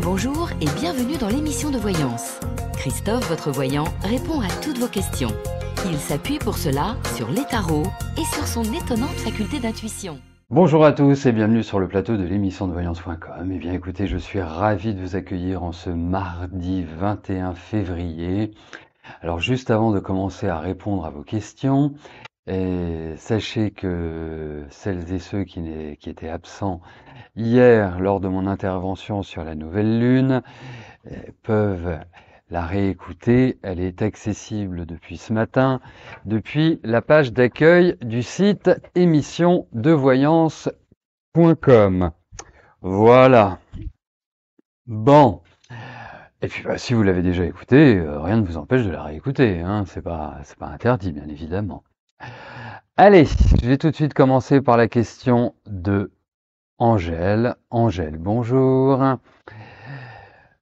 Bonjour et bienvenue dans l'émission de voyance. Christophe, votre voyant, répond à toutes vos questions. Il s'appuie pour cela sur les tarots et sur son étonnante faculté d'intuition. Bonjour à tous et bienvenue sur le plateau de l'émission de voyance.com. Eh bien écoutez, je suis ravi de vous accueillir en ce mardi 21 février. Alors juste avant de commencer à répondre à vos questions, sachez que celles et ceux qui étaient absents hier lors de mon intervention sur la nouvelle lune peuvent la réécouter. Elle est accessible depuis ce matin, depuis la page d'accueil du site émissiondevoyance.com. Voilà. Bon. Et puis si vous l'avez déjà écouté, rien ne vous empêche de la réécouter, hein. C'est pas interdit, bien évidemment. Allez, je vais tout de suite commencer par la question de Angèle. Angèle, bonjour.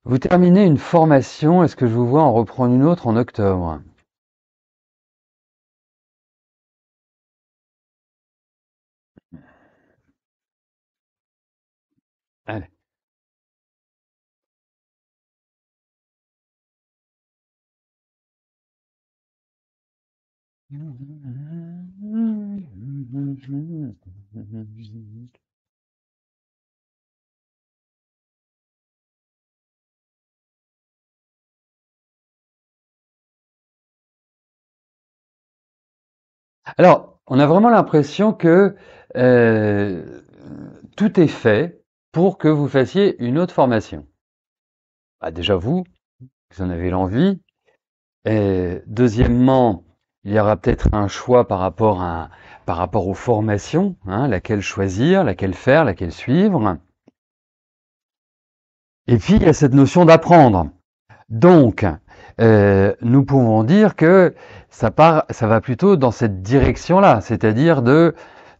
Vous terminez une formation, est-ce que je vous vois en reprendre une autre en octobre? Allez. Alors, on a vraiment l'impression que euh, tout est fait pour que vous fassiez une autre formation. Bah, déjà vous en avez l'envie. Et deuxièmement, il y aura peut-être un choix par rapport aux formations, hein, laquelle choisir, laquelle faire, laquelle suivre. Et puis il y a cette notion d'apprendre. Donc, nous pouvons dire que ça va plutôt dans cette direction-là, c'est-à-dire de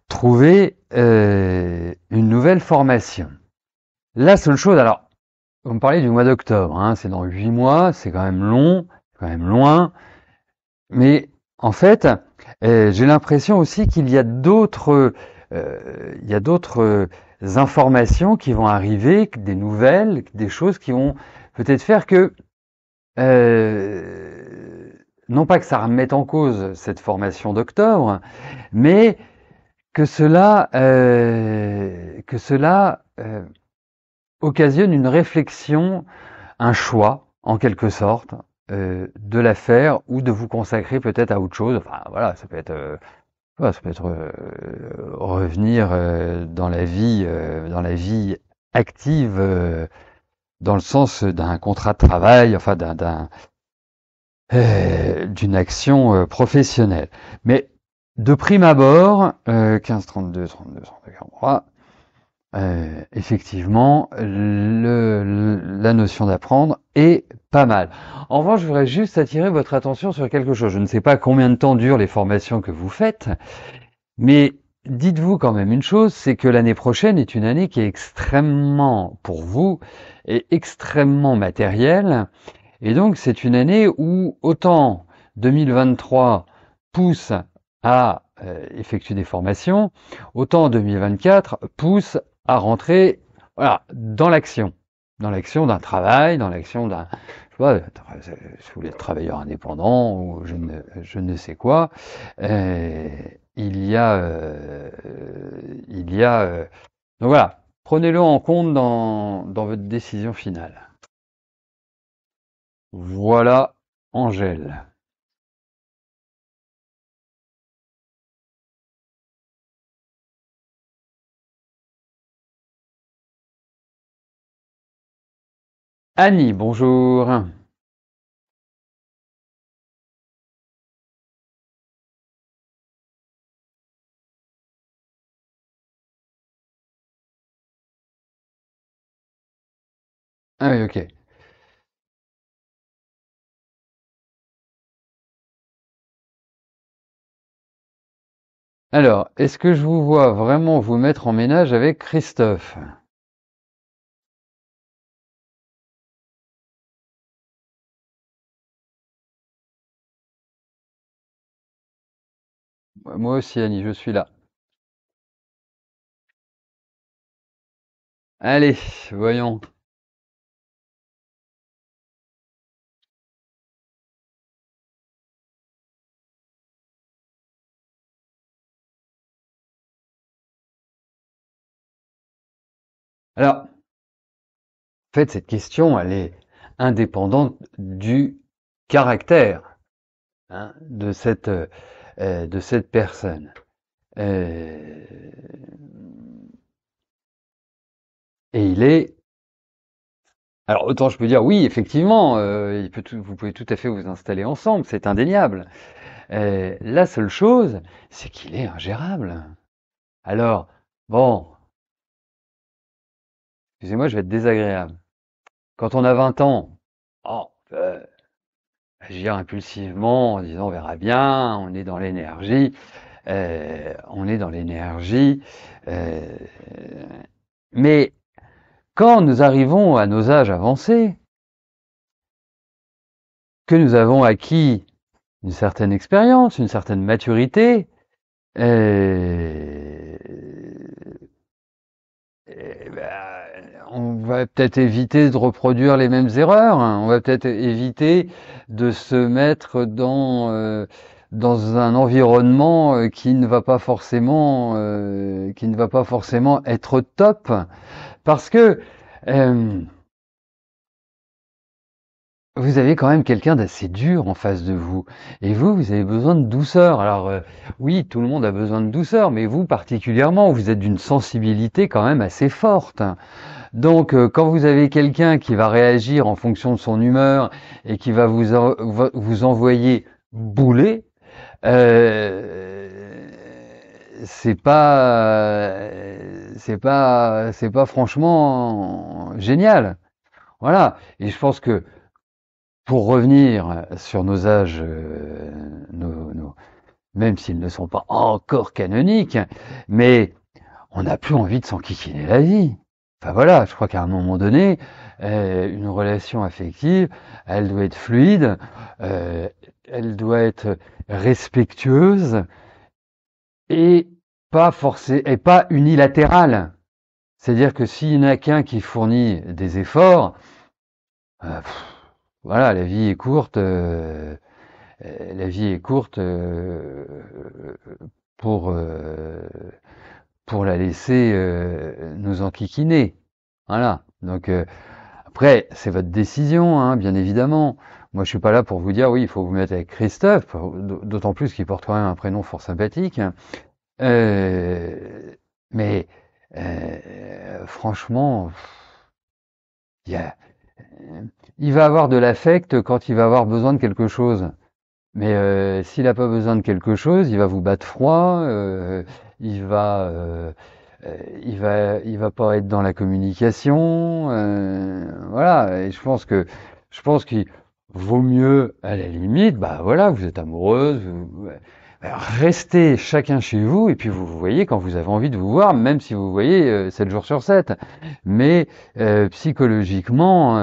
trouver une nouvelle formation. La seule chose, alors, vous me parlez du mois d'octobre, hein, c'est dans 8 mois, c'est quand même long, quand même loin, mais en fait, j'ai l'impression aussi il y a d'autres informations qui vont arriver, des nouvelles, des choses qui vont peut-être faire que euh, non pas que ça remette en cause cette formation d'octobre, mais que cela occasionne une réflexion, un choix, en quelque sorte, de la faire ou de vous consacrer peut-être à autre chose. Enfin, voilà, ça peut être revenir dans la vie active, dans le sens d'un contrat de travail, enfin d'une action professionnelle. Mais de prime abord, 15, 32, 32, 32, 43, effectivement, la notion d'apprendre est pas mal. En revanche, je voudrais juste attirer votre attention sur quelque chose. Je ne sais pas combien de temps durent les formations que vous faites, mais dites-vous quand même une chose, c'est que l'année prochaine est une année qui est extrêmement, pour vous, est extrêmement matérielle. Et donc, c'est une année où autant 2023 pousse à effectuer des formations, autant 2024 pousse à rentrer voilà, dans l'action d'un travail, dans l'action d'un, je sais pas, si vous voulez être travailleur indépendant ou je ne sais quoi, euh, il y a, donc voilà, prenez-le en compte dans votre décision finale. Voilà, Angèle. Annie, bonjour. Ah oui, ok. Alors, est-ce que je vous vois vraiment vous mettre en ménage avec Christophe? Moi aussi, Annie, je suis là. Allez, voyons. Alors, en fait, cette question, elle est indépendante du caractère, hein, de cette personne. Euh, et il est... Alors, autant je peux dire, oui, effectivement, vous pouvez tout à fait vous installer ensemble, c'est indéniable. La seule chose, c'est qu'il est ingérable. Alors, bon, excusez-moi, je vais être désagréable. Quand on a 20 ans, oh, agir impulsivement en disant on verra bien, on est dans l'énergie, euh, mais quand nous arrivons à nos âges avancés, que nous avons acquis une certaine expérience, une certaine maturité, euh, on va peut-être éviter de reproduire les mêmes erreurs, hein. On va peut-être éviter de se mettre dans un environnement qui ne va pas forcément être top, parce que euh, vous avez quand même quelqu'un d'assez dur en face de vous. Et vous avez besoin de douceur. Alors oui, tout le monde a besoin de douceur, mais vous particulièrement, vous êtes d'une sensibilité quand même assez forte. Donc quand vous avez quelqu'un qui va réagir en fonction de son humeur et qui va vous envoyer bouler, euh, c'est pas franchement génial. Voilà. Et je pense que pour revenir sur nos âges, même s'ils ne sont pas encore canoniques, mais on n'a plus envie de s'enquiquiner la vie. Enfin voilà, je crois qu'à un moment donné, une relation affective, elle doit être fluide, euh, elle doit être respectueuse et et pas unilatérale. C'est-à-dire que s'il n'y en a qu'un qui fournit des efforts, euh, voilà, la vie est courte pour euh, pour la laisser nous enquiquiner. Voilà. Donc après, c'est votre décision, hein, bien évidemment. Moi, je suis pas là pour vous dire oui, il faut vous mettre avec Christophe, d'autant plus qu'il porte quand même un prénom fort sympathique. Euh, mais franchement, il y a, il va avoir de l'affect quand il va avoir besoin de quelque chose. Mais s'il n'a pas besoin de quelque chose, il va vous battre froid, il va, euh, il va pas être dans la communication, voilà. Et je pense qu'il vaut mieux, à la limite, bah voilà, vous êtes amoureuse, restez chacun chez vous et puis vous vous voyez quand vous avez envie de vous voir, même si vous voyez 7 jours sur 7. Mais psychologiquement,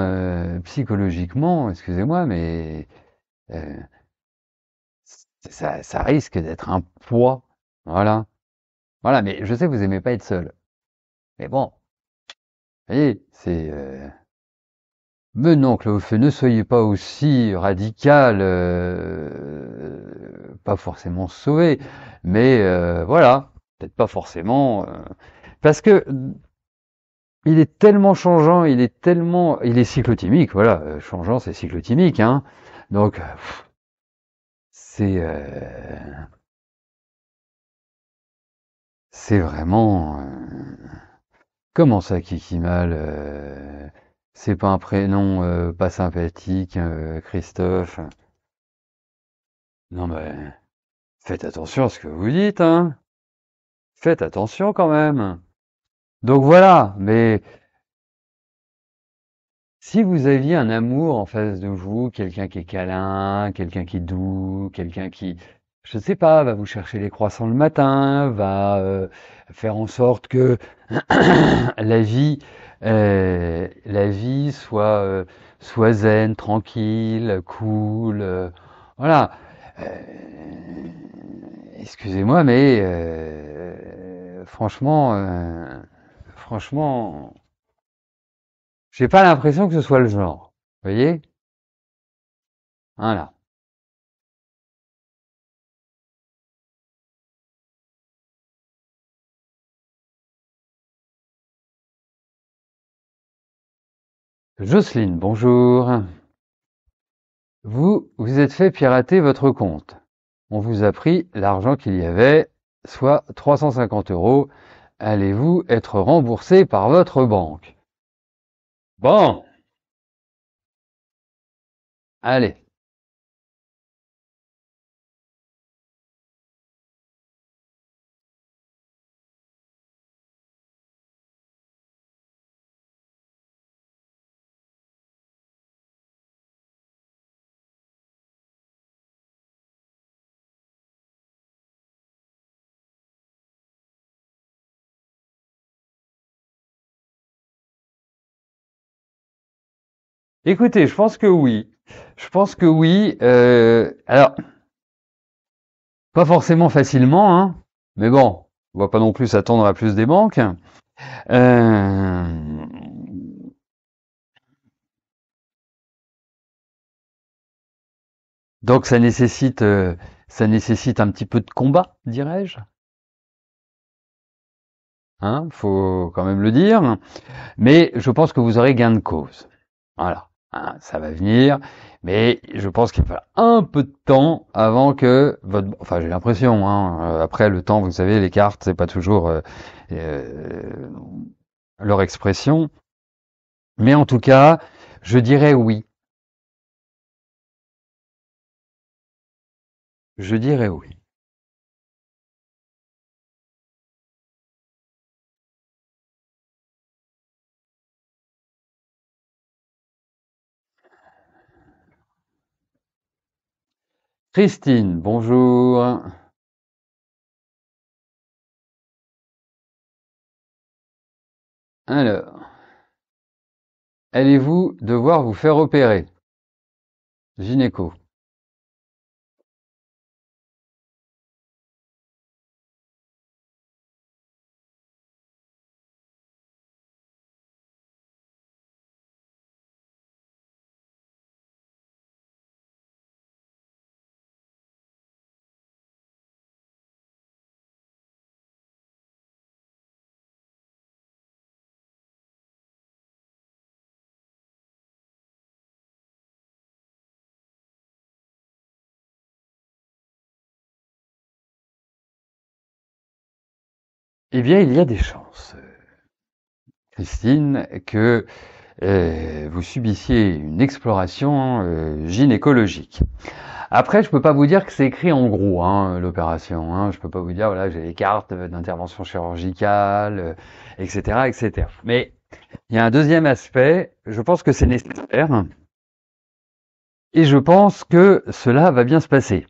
excusez-moi, mais euh, ça risque d'être un poids. Voilà. Voilà, mais je sais que vous aimez pas être seul. Mais bon, vous voyez, c'est... Mais non, Cléophée, ne soyez pas aussi radical, pas forcément sauvé, mais voilà, peut-être pas forcément... parce que il est tellement changeant, il est cyclotimique, voilà, changeant, c'est cyclotimique, hein. Donc, c'est... c'est vraiment... comment ça, Kikimal c'est pas un prénom pas sympathique, Christophe. Non mais faites attention à ce que vous dites, hein. Faites attention quand même. Donc voilà, mais si vous aviez un amour en face de vous, quelqu'un qui est câlin, quelqu'un qui est doux, quelqu'un qui, je sais pas, va vous chercher les croissants le matin, va faire en sorte que la vie, la vie soit zen, tranquille, cool, voilà. Excusez-moi, mais franchement, j'ai pas l'impression que ce soit le genre. Vous voyez? Voilà. Jocelyne, bonjour. Vous êtes fait pirater votre compte. On vous a pris l'argent qu'il y avait, soit 350 euros. Allez-vous être remboursé par votre banque? Bon, allez. Écoutez, je pense que oui. Je pense que oui. Alors, pas forcément facilement, hein. Mais bon, on va pas non plus s'attendre à plus des banques. Euh, donc ça nécessite un petit peu de combat, dirais-je. Hein, faut quand même le dire. Mais je pense que vous aurez gain de cause. Voilà. Hein, ça va venir. Mais je pense qu'il va falloir un peu de temps avant que enfin, j'ai l'impression, hein, après le temps, vous savez, les cartes, c'est pas toujours euh, leur expression. Mais en tout cas, je dirais oui. Je dirais oui. Christine, bonjour. Alors, allez-vous devoir vous faire opérer? Gynéco. Eh bien, il y a des chances, Christine, que vous subissiez une exploration gynécologique. Après, je peux pas vous dire que c'est écrit en gros, hein, l'opération. Hein. Je peux pas vous dire, voilà, j'ai les cartes d'intervention chirurgicale, etc., etc. Mais il y a un deuxième aspect. Je pense que c'est nécessaire, et je pense que cela va bien se passer.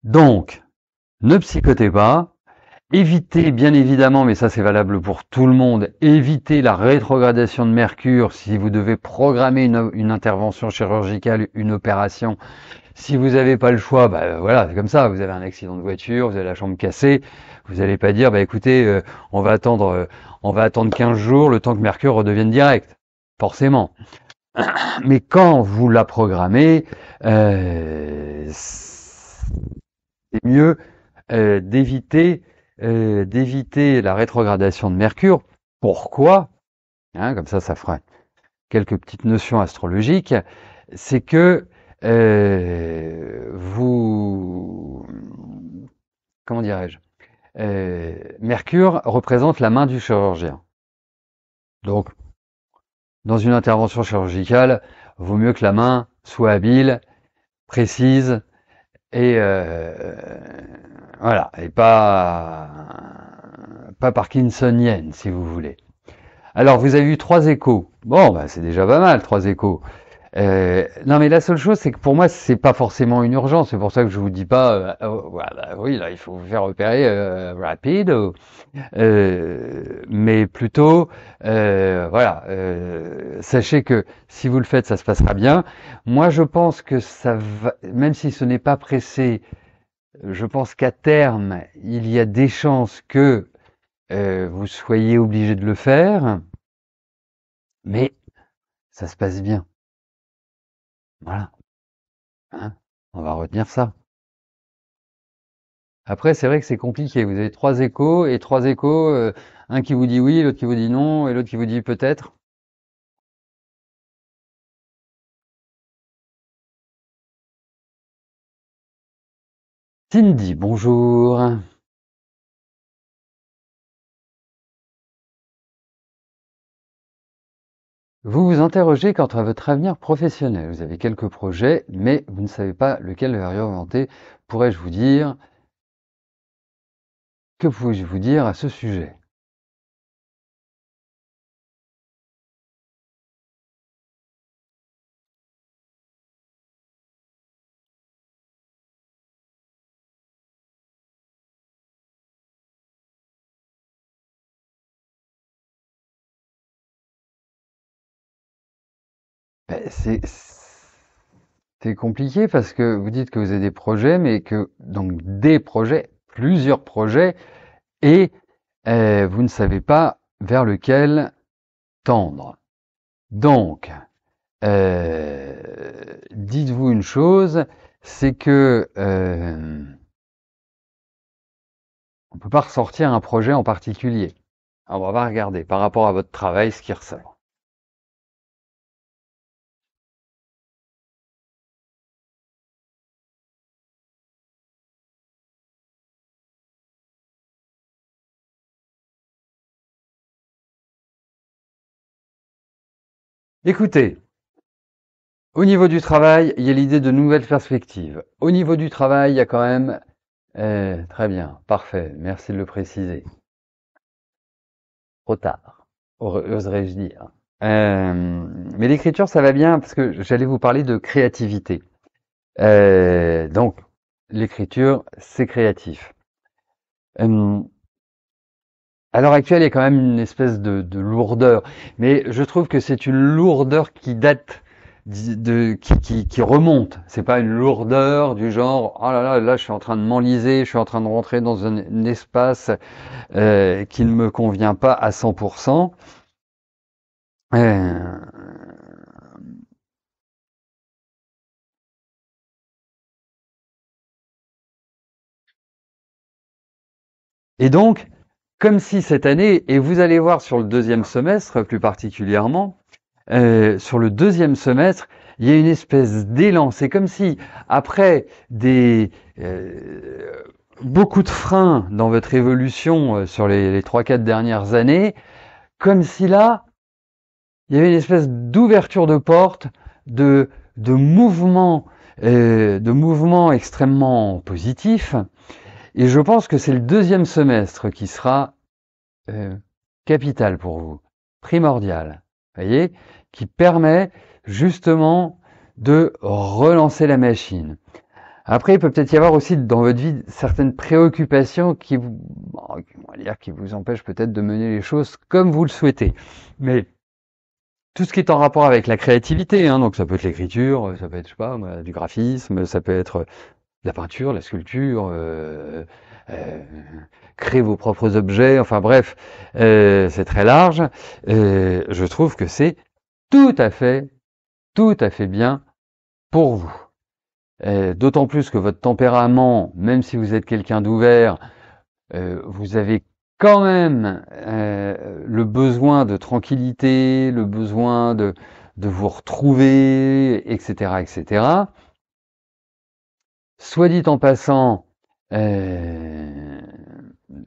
Donc, ne psychotez pas. Évitez, bien évidemment, mais ça c'est valable pour tout le monde, évitez la rétrogradation de Mercure si vous devez programmer une intervention chirurgicale, une opération. Si vous n'avez pas le choix, bah voilà, c'est comme ça. Vous avez un accident de voiture, vous avez la jambe cassée, vous n'allez pas dire, bah écoutez, on va attendre 15 jours le temps que Mercure redevienne direct. Forcément. Mais quand vous la programmez, c'est mieux d'éviter la rétrogradation de Mercure. Pourquoi? Hein, comme ça fera quelques petites notions astrologiques. C'est que vous, comment dirais-je, Mercure représente la main du chirurgien. Donc, dans une intervention chirurgicale, vaut mieux que la main soit habile, précise et voilà, et pas parkinsonienne, si vous voulez. Alors, vous avez eu 3 échos. Bon, bah, c'est déjà pas mal, 3 échos. Non, mais la seule chose, c'est que pour moi, c'est pas forcément une urgence. C'est pour ça que je vous dis pas, voilà, oui, là, il faut vous faire opérer rapide, mais plutôt, voilà, sachez que si vous le faites, ça se passera bien. Moi, je pense que ça va, même si ce n'est pas pressé, je pense qu'à terme, il y a des chances que vous soyez obligé de le faire, mais ça se passe bien. Voilà, hein, on va retenir ça. Après, c'est vrai que c'est compliqué. Vous avez 3 échos et 3 échos, un qui vous dit oui, l'autre qui vous dit non, et l'autre qui vous dit peut-être. Cindy, bonjour. Vous vous interrogez quant à votre avenir professionnel. Vous avez quelques projets, mais vous ne savez pas lequel le réorienter. Pourrais-je vous dire? Que pouvez-je vous dire à ce sujet? Ben, c'est compliqué parce que vous dites que vous avez des projets, mais que donc des projets, plusieurs projets, et vous ne savez pas vers lequel tendre. Donc, dites-vous une chose, c'est que on peut pas ressortir un projet en particulier. Alors, on va regarder par rapport à votre travail ce qui ressort. Écoutez, au niveau du travail, il y a l'idée de nouvelles perspectives. Au niveau du travail, il y a quand même... très bien, parfait, merci de le préciser. Trop tard, oserais-je dire. Mais l'écriture, ça va bien parce que j'allais vous parler de créativité. Donc, l'écriture, c'est créatif. Euh, à l'heure actuelle, il y a quand même une espèce de lourdeur, mais je trouve que c'est une lourdeur qui date qui remonte. C'est pas une lourdeur du genre oh là là, là je suis en train de m'enliser, je suis en train de rentrer dans un espace qui ne me convient pas à 100%. Euh, et donc, comme si cette année, et vous allez voir sur le deuxième semestre plus particulièrement, sur le deuxième semestre, il y a une espèce d'élan. C'est comme si, après beaucoup de freins dans votre évolution sur les 3-4 dernières années, comme si là, il y avait une espèce d'ouverture de porte, de, de mouvement, de mouvement extrêmement positif. Et je pense que c'est le deuxième semestre qui sera euh, capital pour vous, primordial, voyez, qui permet justement de relancer la machine. Après, il peut peut-être y avoir aussi dans votre vie certaines préoccupations qui vous, on va dire, qui vous empêchent peut-être de mener les choses comme vous le souhaitez. Mais tout ce qui est en rapport avec la créativité, hein, donc ça peut être l'écriture, ça peut être, je sais pas, du graphisme, ça peut être la peinture, la sculpture, euh, créer vos propres objets, enfin bref, c'est très large. Je trouve que c'est tout à fait, tout à fait bien pour vous. D'autant plus que votre tempérament, même si vous êtes quelqu'un d'ouvert, vous avez quand même le besoin de tranquillité, le besoin de vous retrouver, etc., etc. Soit dit en passant, euh,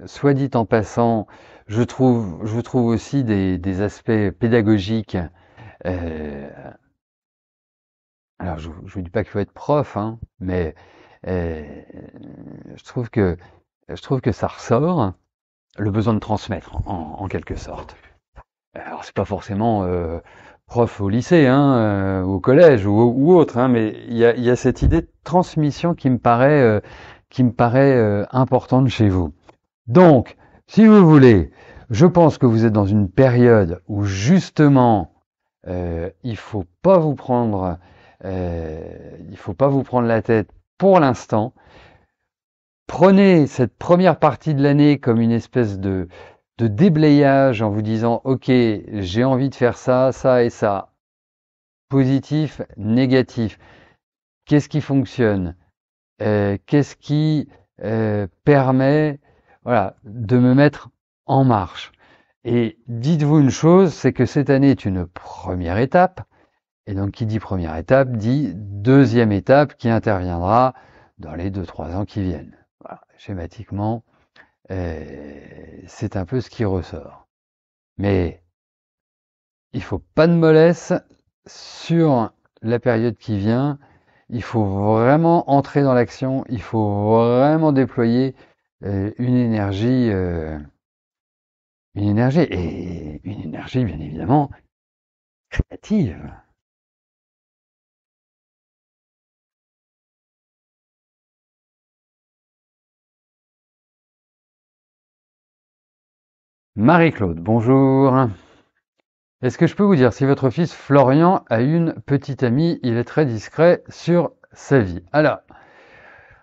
soit dit en passant, je trouve aussi des aspects pédagogiques. euh, alors, je vous dis pas qu'il faut être prof, hein, mais euh, je je trouve que ça ressort le besoin de transmettre en quelque sorte. Alors, c'est pas forcément prof au lycée, hein, au collège ou autre, hein, mais il y a cette idée de transmission qui me paraît importante chez vous. Donc, si vous voulez, je pense que vous êtes dans une période où justement il faut pas vous prendre il faut pas vous prendre la tête pour l'instant. Prenez cette première partie de l'année comme une espèce de déblayage en vous disant ok, j'ai envie de faire ça, ça et ça. Positif, négatif. Qu'est-ce qui fonctionne? Qu'est-ce qui permet voilà, de me mettre en marche? Et dites-vous une chose, c'est que cette année est une première étape. Et donc, qui dit première étape, dit deuxième étape qui interviendra dans les 2-3 ans qui viennent. Voilà, schématiquement, c'est un peu ce qui ressort. Mais il faut pas de mollesse sur la période qui vient. Il faut vraiment entrer dans l'action. Il faut vraiment déployer une énergie et une énergie bien évidemment créative. Marie-Claude, bonjour. Est-ce que je peux vous dire si votre fils Florian a une petite amie? Il est très discret sur sa vie. Alors,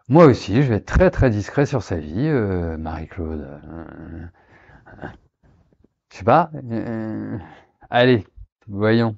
moi aussi, je vais être très très discret sur sa vie, Marie-Claude. Je sais pas. Allez, voyons.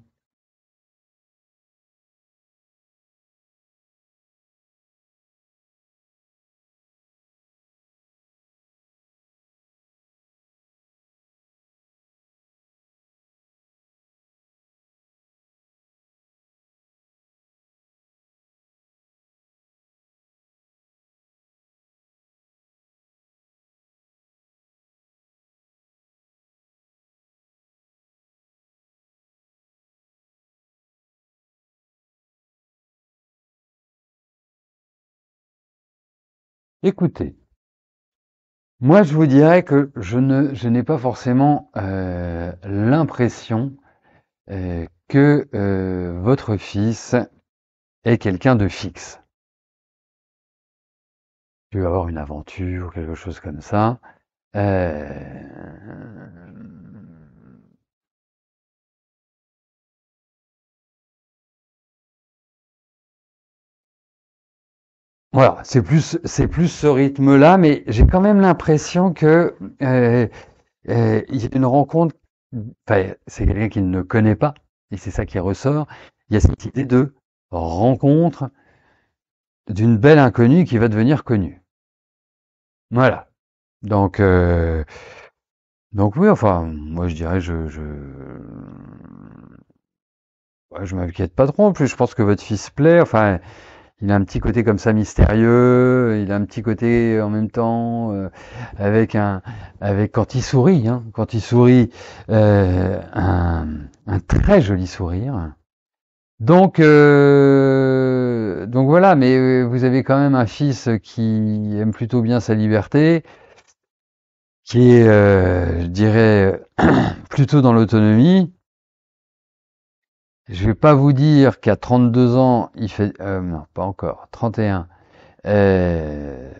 Écoutez, moi je vous dirais que je n'ai pas forcément l'impression que votre fils est quelqu'un de fixe. Il va avoir une aventure ou quelque chose comme ça. Euh, Voilà, c'est plus ce rythme-là, mais j'ai quand même l'impression que il y a une rencontre. Enfin, c'est quelqu'un qu'il ne connaît pas, et c'est ça qui ressort. Il y a cette idée de rencontre d'une belle inconnue qui va devenir connue. Voilà. Donc, donc oui, enfin, moi je dirais, ouais, je m'inquiète pas trop. En plus, je pense que votre fils plaît. Enfin, il a un petit côté comme ça mystérieux. Il a un petit côté en même temps avec avec quand il sourit, hein, quand il sourit, un très joli sourire. Donc voilà. Mais vous avez quand même un fils qui aime plutôt bien sa liberté, qui est, je dirais, plutôt dans l'autonomie. Je vais pas vous dire qu'à 32 ans, il fait, non, pas encore, 31, euh,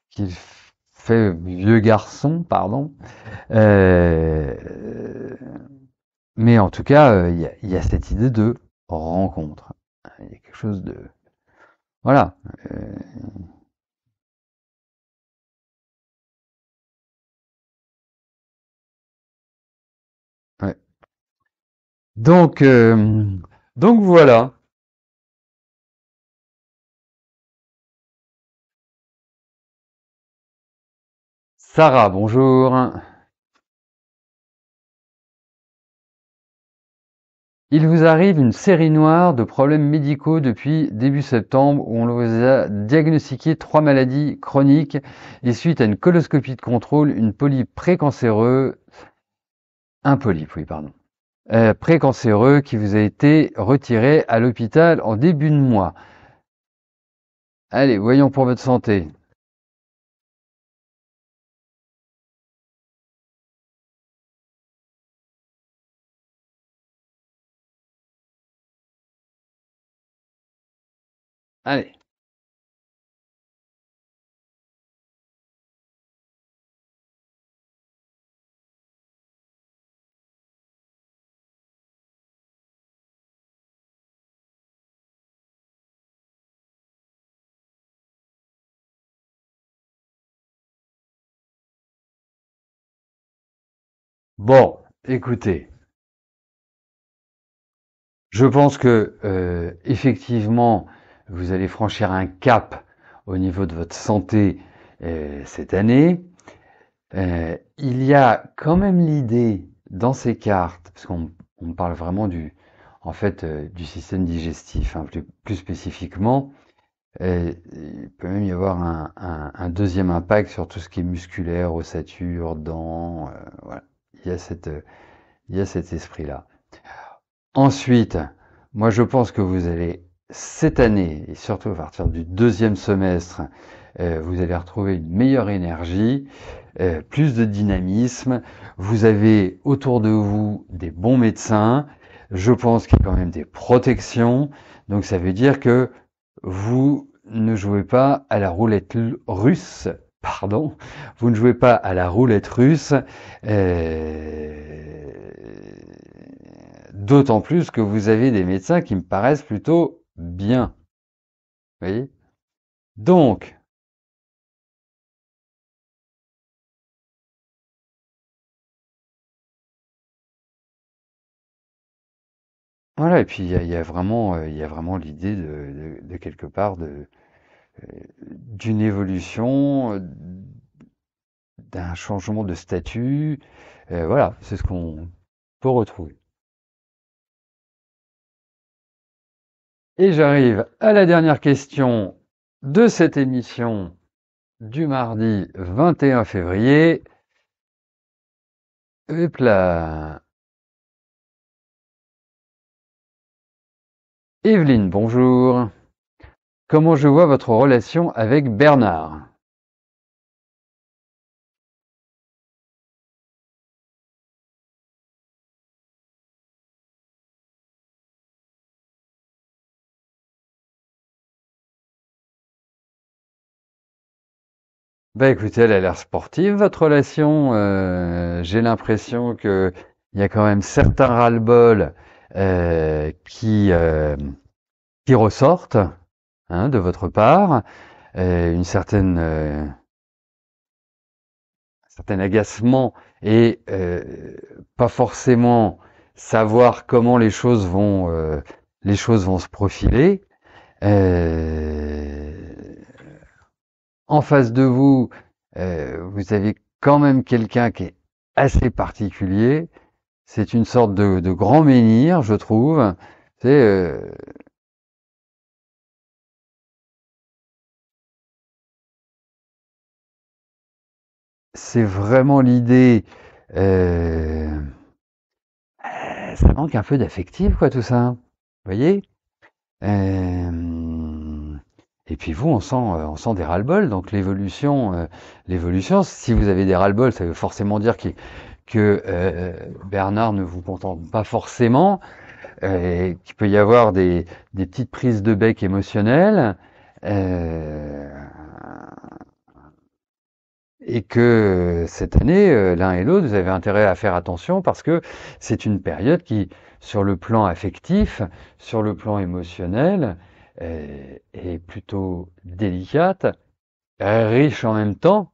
qu'il fait vieux garçon, pardon. Euh, mais en tout cas, il y a cette idée de rencontre. Il y a quelque chose de, voilà. euh, ouais. Donc, donc voilà. Sarah, bonjour. Il vous arrive une série noire de problèmes médicaux depuis début septembre où on vous a diagnostiqué 3 maladies chroniques et suite à une coloscopie de contrôle, une polype précancéreux, un polype, oui, pardon, précancéreux qui vous a été retiré à l'hôpital en début de mois. Allez, voyons pour votre santé. Allez. Bon, écoutez, je pense que effectivement, vous allez franchir un cap au niveau de votre santé cette année. Il y a quand même l'idée dans ces cartes, parce qu'on parle vraiment en fait, du système digestif, hein, plus spécifiquement, Il peut même y avoir un deuxième impact sur tout ce qui est musculaire, ossature, dents. Voilà. Il y a il y a cet esprit-là. Ensuite, moi je pense que vous allez, cette année, et surtout à partir du deuxième semestre, vous allez retrouver une meilleure énergie, plus de dynamisme. Vous avez autour de vous des bons médecins. Je pense qu'il y a quand même des protections. Donc ça veut dire que vous ne jouez pas à la roulette russe, pardon, vous ne jouez pas à la roulette russe, d'autant plus que vous avez des médecins qui me paraissent plutôt bien. Vous voyez? Donc, voilà, et puis il y a vraiment l'idée de quelque part d'une évolution, d'un changement de statut. Voilà, c'est ce qu'on peut retrouver. Et j'arrive à la dernière question de cette émission du mardi 21 février. Hop là. Evelyne, bonjour. Comment je vois votre relation avec Bernard? Bah écoutez, elle a l'air sportive, votre relation. J'ai l'impression que il y a quand même certains ras-le-bol qui ressortent, hein, de votre part, une certain agacement et pas forcément savoir comment les choses vont se profiler. Euh, En face de vous, vous avez quand même quelqu'un qui est assez particulier. C'est une sorte de grand menhir, je trouve. C'est c'est vraiment l'idée. euh, Ça manque un peu d'affectif, quoi, tout ça. Vous voyez? Euh, et puis vous, on sent des ras-le-bol. Donc l'évolution, si vous avez des ras-le-bol, ça veut forcément dire que Bernard ne vous contente pas forcément, qu'il peut y avoir des petites prises de bec émotionnelles, euh, et que cette année, l'un et l'autre, vous avez intérêt à faire attention parce que c'est une période qui, sur le plan affectif, sur le plan émotionnel, est plutôt délicate, riche en même temps,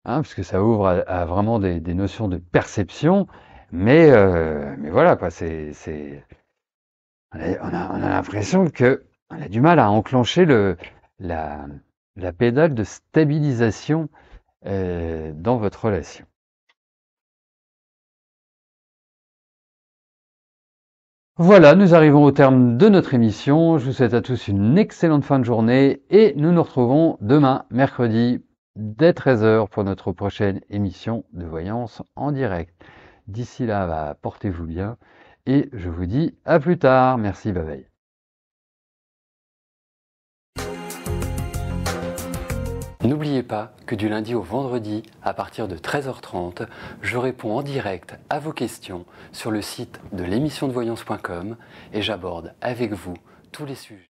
hein, parce que ça ouvre à vraiment des notions de perception, mais voilà, quoi, on a l'impression que on a du mal à enclencher la, la pédale de stabilisation dans votre relation. Voilà, nous arrivons au terme de notre émission. Je vous souhaite à tous une excellente fin de journée et nous nous retrouvons demain, mercredi, dès 13 heures pour notre prochaine émission de voyance en direct. D'ici là, bah, portez-vous bien et je vous dis à plus tard. Merci, bye bye. N'oubliez pas que du lundi au vendredi, à partir de 13h30, je réponds en direct à vos questions sur le site de l'émissiondevoyance.com et j'aborde avec vous tous les sujets.